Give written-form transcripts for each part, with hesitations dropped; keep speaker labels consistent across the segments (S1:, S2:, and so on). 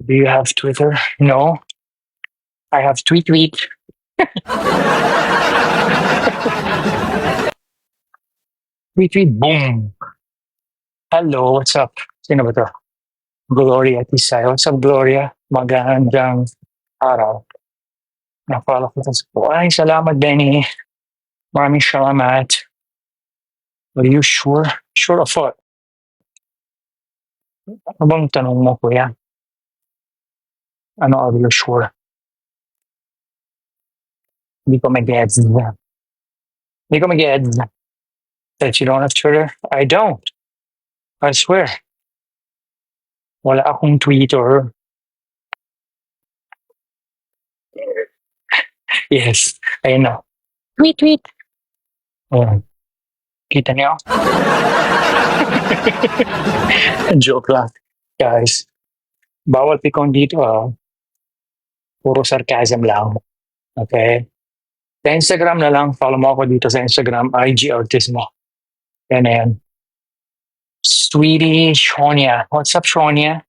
S1: Do you have Twitter? No, I have tweet tweet. Tweet tweet boom. Hello, what's up? Sino ba 'to? Gloria Tisay. What's up, Gloria? Magandang araw. Na-follow kita sa ay salamat Benny. Maraming salamat. Are you sure? Sure of what? Ano bang tanong mo kuya? Ano are you sure? Hindi ko ma-gets. Hindi ko ma-gets. That you don't have Twitter? I don't. I swear. Wala akong Twitter. Yes, I know. Tweet, tweet. Oh, kita niyo? Joke lang. Guys, bawal pikon dito ah. Puro sarcasm lang. Okay? Sa Instagram na lang, follow mo ako dito sa Instagram, IG Autismo. Yan na yan. Sweetie Shonia. What's up, Shonia?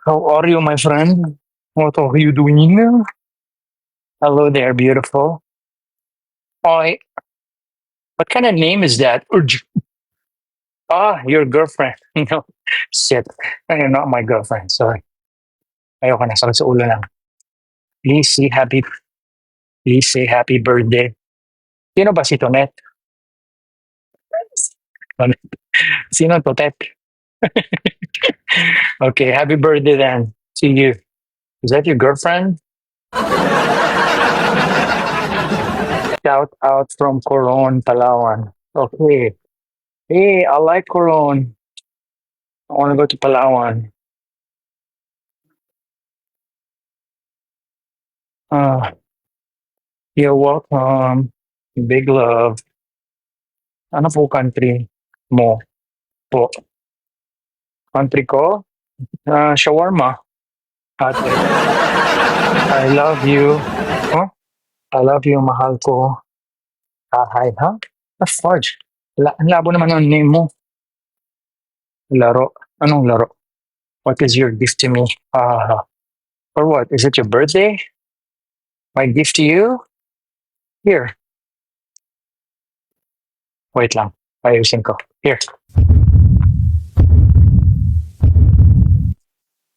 S1: How are you, my friend? What are you doing? Hello there, beautiful. Oi, what kind of name is that? Ah, your girlfriend. No, shit. You're not my girlfriend. Sorry. Ayoko na. Sakit sa ulo lang. Please say happy, please say happy birthday. Sino ba si Tonet? Sino Totet? Okay, happy birthday then. See you. Is that your girlfriend? Shout out from Coron, Palawan. Okay. Hey, I like Coron. I want to go to Palawan. Uh, you're welcome. Big love. Ano po country mo po? Country ko? Shawarma. Ate. I love you. Huh? I love you, mahal ko. Hi, huh? The fudge. Ang labo naman ng name mo. Laro. Anong laro? What is your gift to me? Or what? Is it your birthday? My gift to you? Here. Wait lang. Ayusin ko. Here.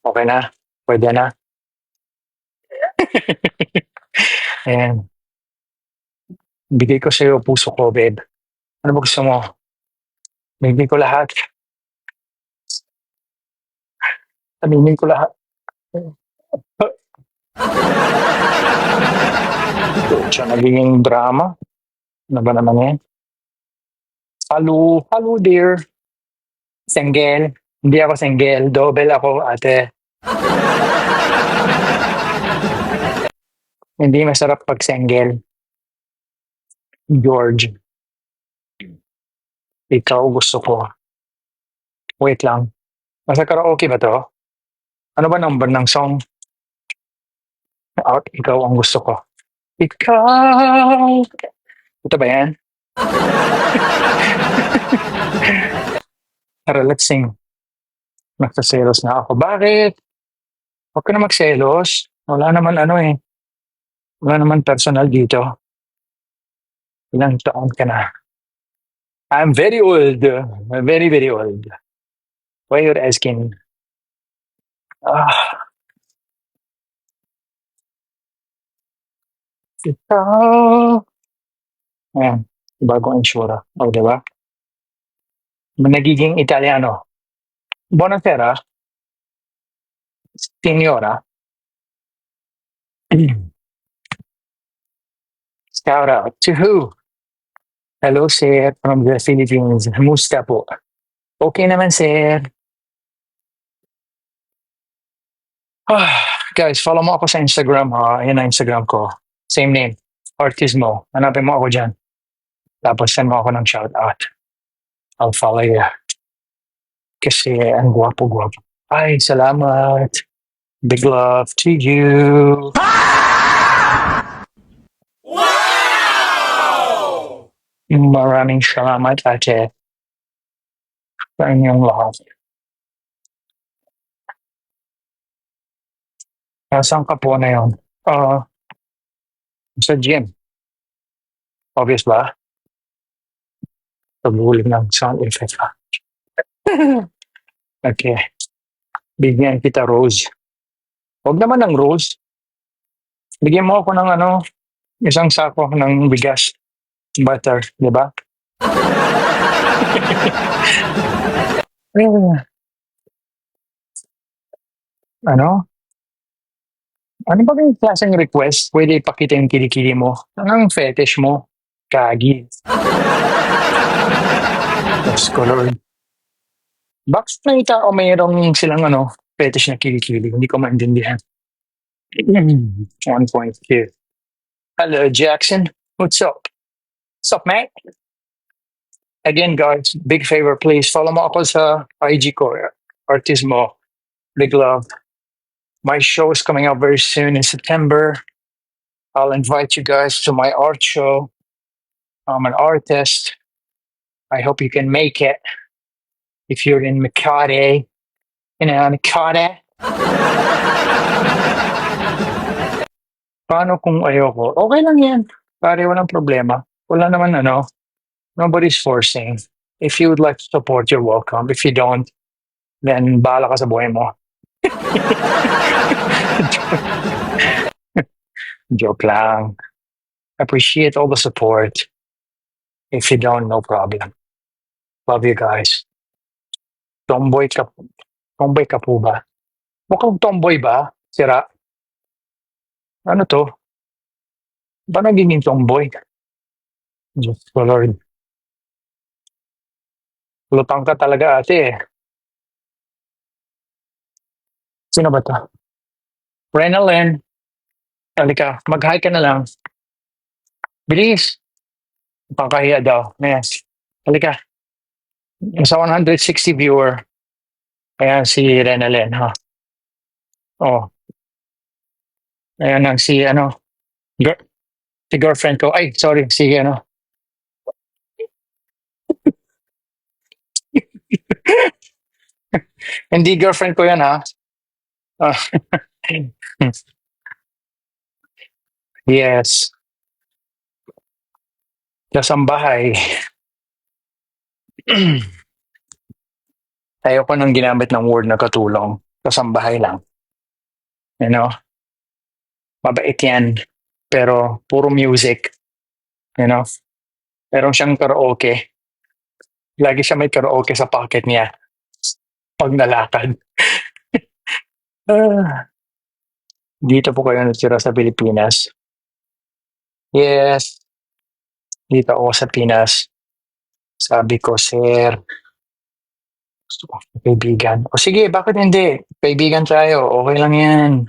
S1: Okay na? Pwede na? Ayan. Bigay ko sa'yo puso ko, babe. Ano ba gusto mo? Bigay ko lahat. Aminin ko lahat. Siya nagiging drama. Ano ba naman yan? Hello, hello dear. Single. Hindi ako single. Double ako, ate. Hindi masarap pag single. George. Ikaw gusto ko. Wait lang. Nasa karaoke ba to? Ano ba number ng song? Out, ikaw ang gusto ko. Ikaw! Ito ba yan? Tara, let's sing. Nagsaselos na ako. Bakit? Huwag ka na magselos. Wala naman ano eh. Wala naman personal dito. Ilang taon ka na? I'm very old. Very, very old. Why you're asking? Ah, ikaw. Ayan. Bagong insura. O, di ba? Nagiging Italiano. Buonasera, signora. Shout out to who? Hello, sir, from the Philippines. Musta po? Okay naman, sir. Guys, follow mo ako sa Instagram, ha? Ayan ang Instagram ko. Same name. Artismo. Hanapin mo ako dyan. Tapos send mo ako ng shout out. I'll follow you. Kasi ang gwapo-gwapo. Ay, salamat. Big love to you. Maraming salamat, ate. sa inyong lahat. Nasaan ka po na yun? Ah, sa gym. Obvious ba? Paghuli ng sound effect ka. Okay. Bigyan kita rose. Huwag naman ng rose. Bigyan mo ako ng ano, isang sako ng bigas. Butter, di ba? Eh, ano? Ano ba yung klaseng request? Pwede ipakita yung kilikili mo. Anong fetish mo? Kagi. Diyos ko, Lord. Bakit nakita o mayroong silang ano, fetish na kilikili? Hindi ko maintindihan. 1.2. Hello, Jackson. What's up? What's up, mate? Again, guys, big favor, please. Follow mo ako sa IG ko, Artismo. Big love. My show is coming out very soon in September. I'll invite you guys to my art show. I'm an artist. I hope you can make it if you're in Makati. You know, Makati. Paano kung ayoko? Okay lang yan. Pare, walang problema. Wala naman ano. Nobody's forcing. If you would like to support, you're welcome. If you don't, then bahala ka sa buhay mo. Joke lang. Appreciate all the support. If you don't, no problem. Love you guys. Tomboy ka, tomboy ka po ba? Mukhang tomboy ba? Sira. Ano to? Ba nagiging tomboy? Diyos ko, Lord. Lutang ka talaga ate eh. Sino ba to? Renalyn. Halika, mag-hi ka na lang. Bilis. Pangkahiya daw. Yes. Halika. Sa 160 viewer. Ayan si Renalyn, ha? Oh, ayan ang si ano, girl, si girlfriend ko. Ay, sorry, si ano. Hindi girlfriend ko yan, ha? Ah, yes. Kasambahay. Ayoko nang ginamit ng word na katulong. Kasambahay lang. You know? Mabait yan. Pero puro music. You know? Meron siyang karaoke. Lagi siya may karaoke sa pocket niya. Pag nalakad. Ah, dito po kayo natira sa Pilipinas. Yes. Dito ako sa Pinas. Sabi ko, sir, gusto ko kaibigan. O sige, bakit hindi? Kaibigan tayo. Okay lang yan.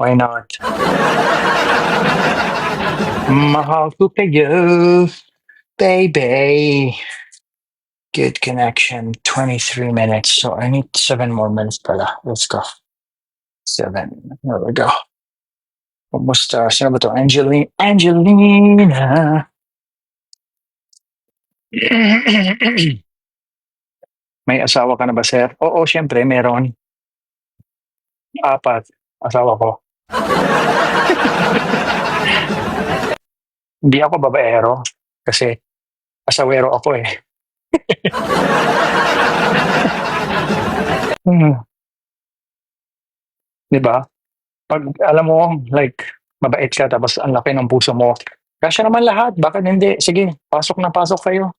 S1: Why not? Mahal ko kayo, baby. Good connection. 23 minutes. So I need 7 more minutes pala. Let's go. 7. There we go. Kumusta? Sino ba to? Angelina. May asawa ka na ba, sir? Oo, syempre, meron. 4. Asawa ko. Hindi ako babaero. Kasi asawero ako eh. Hmm, 'di ba? 'Pag alam mo, like, mabait ka tapos ang laki ng puso mo, kasya naman lahat, bakit hindi? Sige, pasok na pasok kayo.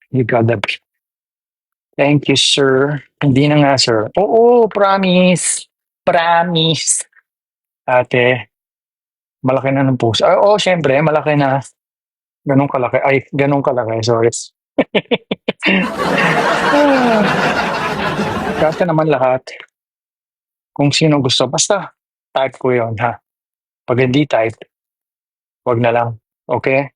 S1: You got that. Thank you, sir. Hindi na nga, sir. Oo, promise. Promise. Ate, malaki na ng puso. Ay, oo, siyempre, malaki na. Ganun kalaki. Ay, ganun kalaki. Sorry. Kasya naman lahat. Kung sino gusto. Basta, type ko yon ha. Pag hindi type, wag na lang. Okay?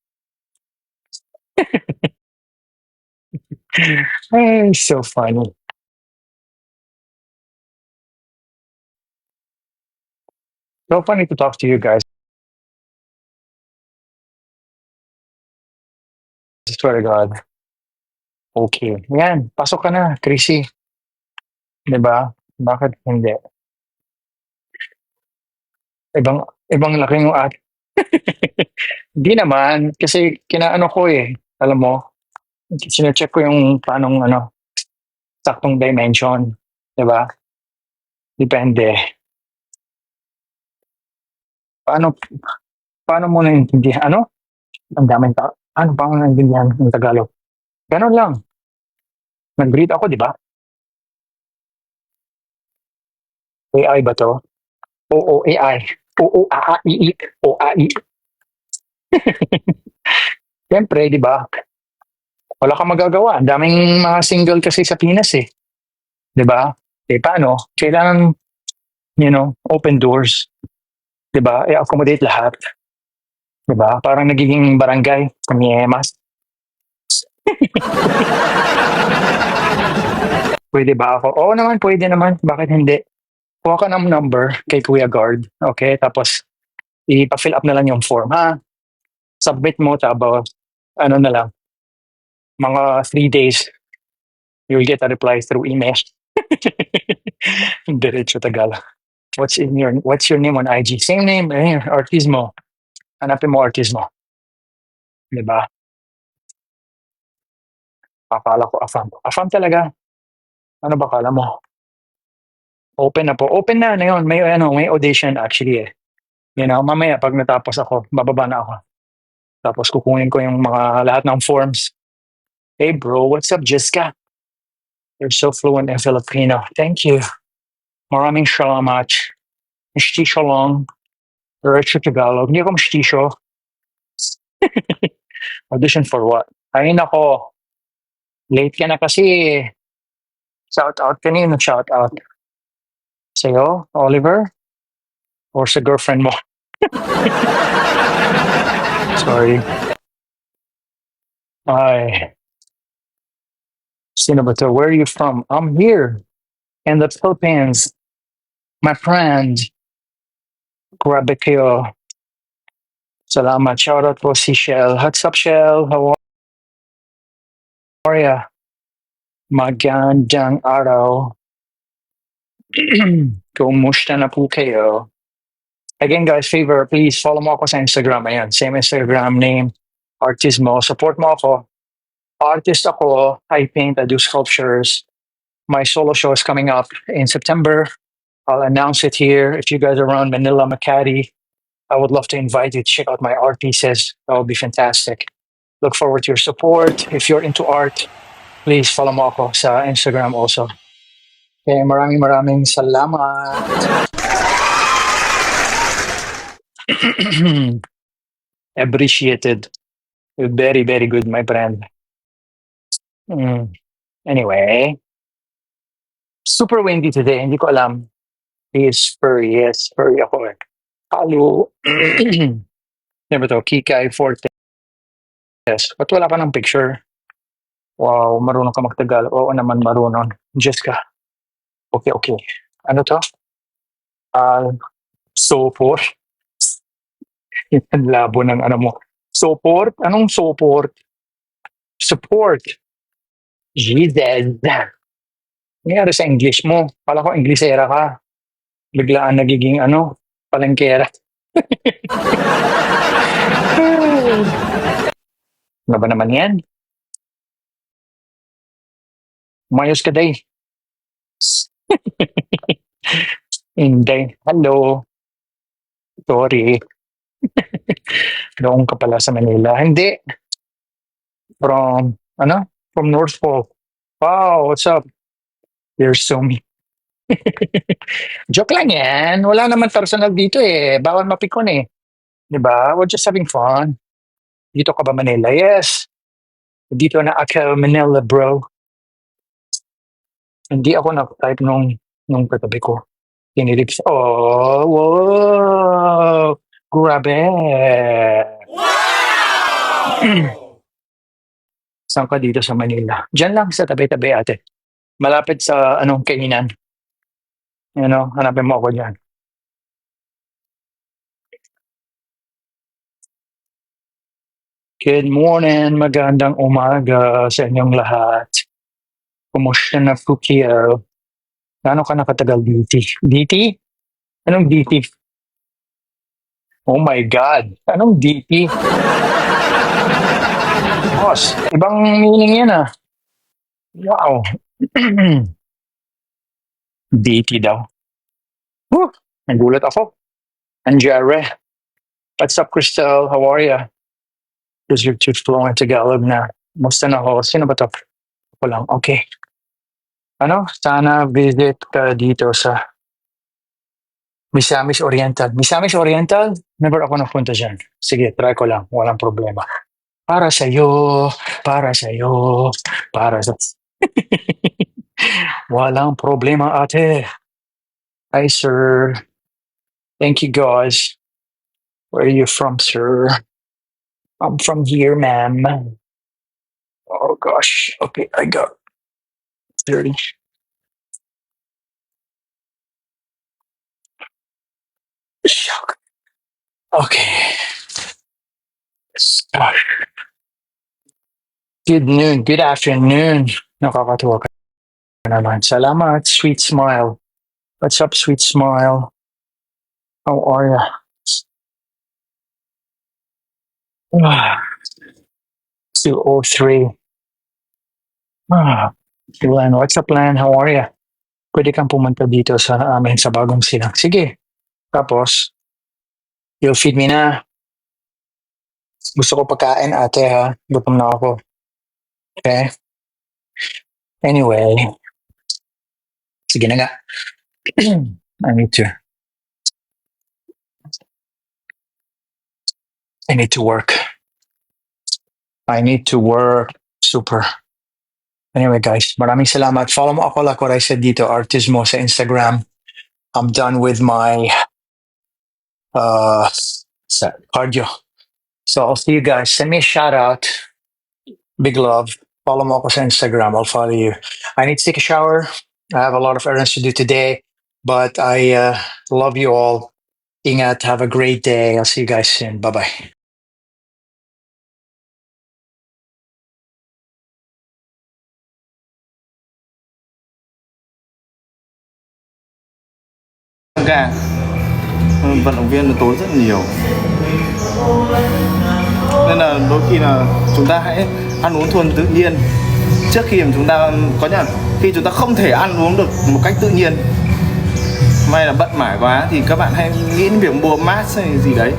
S1: Ay, so funny. So funny to talk to you guys. Swear to God. Okay. Yan, pasok ka na, Chrissy. 'Di ba? Bakit hindi? Ibang ibang laki yung at Hindi naman, kasi kinaano ko, eh, alam mo, chine-check ko yung paanong ano, saktong dimension, 'di ba? Depende. Paano paano mo naiintindihan ano? Ang daming tao. Paano ba ako naintindihan ng Tagalog? Gano'n lang, nag-breathe ako, 'di ba? AI ba 'to? Oo, AI. Oo, i o, a, i. Siyempre, 'di ba, wala kang magagawa. Ang daming mga single kasi sa Pinas, eh, 'di ba? Eh, paano? Kailangan, open doors, 'di ba? I-accommodate lahat, 'di ba? Parang nagiging barangay, Kamyemas. Pwede ba ako? Oo naman, pwede naman. Bakit hindi? Kuha ka ng number kay Kuya Guard, okay? Tapos ipa-fill up na lang yung form, ha? Submit mo tapos ano na lang, mga 3 days, you'll get a reply through email. Diretso Tagalog. What's your name on IG? Same name, Artismo. Hanapin mo Artismo, 'di ba? Akala ko Afam. Afam talaga. Ano ba akala mo? Open na po. Open na ngayon. May audition actually, eh. Mamaya 'pag natapos ako, bababa na ako. Tapos kukunin ko yung mga lahat ng forms. Hey bro, what's up, Jessica? You're so fluent in Filipino. Thank you. Maraming salamat. Mestizo lang. Diretso Tagalog. Hindi ako mestizo. Audition for what? Ay nako, late ka na kasi, eh. Shout out kanino shout out? Sa'yo, Oliver? Or sa girlfriend mo? Sorry. Ay, sino ba 'to? Where are you from? I'm here in the Philippines, my friend. Grabe kayo. Salamat. Shoutout po si Shell. What's up, Shell? How are ya? Magandang araw. Kumusta na po kayo? Again, guys, favor, please follow mo ako sa Instagram. Ayan, same Instagram name, Artismo. Support mo ako. Artist ako. I paint, I do sculptures. My solo show is coming up in September. I'll announce it here. If you guys are around Manila, Makati, I would love to invite you to check out my art pieces. That would be fantastic. Look forward to your support. If you're into art, please follow mo ako sa Instagram also. Okay, maraming salamat. Appreciated. Very, very good, my friend. Mm. Anyway, super windy today. Hindi ko alam. Is furry. Yes, furry ako, eh. Halo. Ano ba to? Kikay Fortes. Ba't wala ka ng picture? Wow, marunong ka magtagal. Oo naman, marunong. Jessica. Okay, okay. Ano to? Support. Ang labo ng ano mo. Support? Anong support? Support. Jesus. Nangyari sa English mo. Kala ko Inglesera ka. Biglaan nagiging ano, palengkera. Ano ba naman yan? Umayos ka day. Hindi. Hello. Sorry. Doon ka pala sa Manila. Hindi. From, ano? From North Pole. Wow, what's up? You're so me. Joke lang yan. Wala naman personal dito, eh. Bawal mapikon, eh. 'Di ba? We're just having fun. Dito ka ba Manila? Yes. Dito na ako Manila, bro. Hindi ako na-type nung katabi ko. Kinilig siya. Oh, wow! Grabe! Saan ka dito sa Manila? Diyan lang sa tabi-tabi ate. Malapit sa anong kainan. Hanapin mo ako diyan. Good morning, magandang umaga sa inyong lahat. Kumusta na po kayo? Gaano ka nakatagal DT? DT? Anong DT? Oh my God! Anong DT? Boss, ibang meaning yan ah. Wow. DT daw. Whew, nagulat ako. Anjare. What's up, Crystal? How are ya? Because you're too fluent Tagalog na. Musta na ako? Sino ba to? Ako lang. Okay. Ano? Sana visit ka dito sa Misamis Oriental. Misamis Oriental? Never ako napunta dyan. Sige, try ko lang. Walang problema. Para sa'yo, para sa'yo, para sa... Walang problema, ate. Hi, sir. Thank you, guys. Where are you from, sir? I'm from here, ma'am. Oh, gosh. Okay, I got 30. Shock. Okay. Gosh. Good noon. Good afternoon. Nakakatuwa ka naman. Salamat, sweet smile. What's up, sweet smile? How are ya? Ah, 203. Ah, Len, what's up, Len? How are ya? Pwede kang pumunta dito sa amin sa bagong silang. Sige. Tapos, you'll feed me na. Gusto ko pagkain, ate, ha? Gutom na ako. Okay? Anyway. Sige na nga. I need to work. I need to work. Super. Anyway, guys, maraming salamat. Follow mo ako like what I said dito, Artismo sa Instagram. I'm done with my cardio. So I'll see you guys. Send me a shout out. Big love. Follow mo ako sa Instagram. I'll follow you. I need to take a shower. I have a lot of errands to do today, but I love you all. Ingat. Have a great day. I'll see you guys soon. Bye-bye.
S2: Gà vận động viên tốn rất nhiều, nên là đôi khi là chúng ta hãy ăn uống thuần tự nhiên trước khi mà chúng ta có nhận khi chúng ta không thể ăn uống được một cách tự nhiên, may là bận mải quá thì các bạn hãy nghĩ đến việc mua mát hay gì đấy.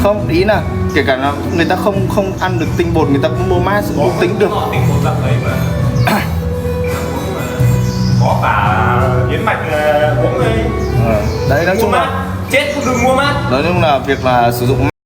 S2: Không, ý là kể cả là người ta không ăn được tinh bột, người ta cũng mua mát cũng tính được.
S3: Có cả yến mạch uống đấy.
S2: Đấy nói chung là
S3: chết cũng đừng mua mát.
S2: nói chung là việc là sử dụng